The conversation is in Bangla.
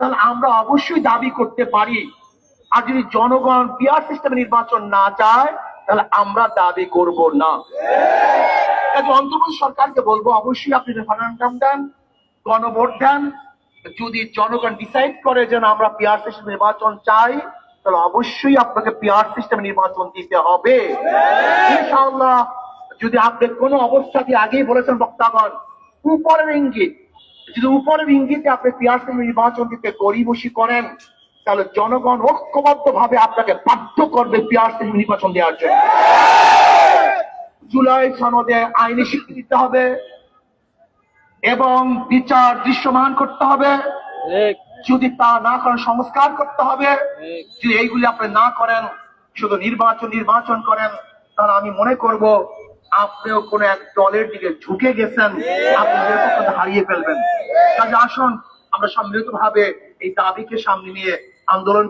তাহলে আমরা অবশ্যই দাবি করতে পারি। আর যদি জনগণ পিয়ার সিস্টেমে নির্বাচন না চায় তাহলে আমরা দাবি করব না। কাজে অন্তর্বর্তী সরকারকে বলবো অবশ্যই আপনি রেফারেন্ডাম দেন, গণভোট দেন। যদি জনগণ ডিসাইড করে যে না আমরা পিয়ার সিস্টেম নির্বাচন চাই তাহলে অবশ্যই আপনাকে পিয়ার সিস্টেম নির্বাচন দিতে হবে ইনশাআল্লাহ। যদি আপনি কোনো অবস্থাতে আগেই বলেছেন বক্তাগণ উপরের ইঙ্গিত, যদি উপরের ইঙ্গিতে আপনি পিয়ার সিস্টেম নির্বাচন দিতে গরিবসী করেন তাহলে জনগণ ঐক্যবদ্ধ ভাবে আপনাকে বাধ্য করবে পিয়ার সিস্টেম নির্বাচন দেওয়ার জন্য। জুলাই সনদে আইনি স্বীকৃতি দিতে হবে এবং বিচার দৃশ্যমান করতে হবে। যদি তা না করেন সংস্কার করতে হবে। যদি এইগুলি আপনি না করেন শুধু নির্বাচন করেন তাহলে আমি মনে করব আপনিও কোন এক দলের দিকে ঝুঁকে গেছেন, আপনি নিরপেক্ষতা হারিয়ে ফেলবেন। কাজে আসুন আমরা সম্মিলিত ভাবে এই দাবিকে সামনে নিয়ে আন্দোলন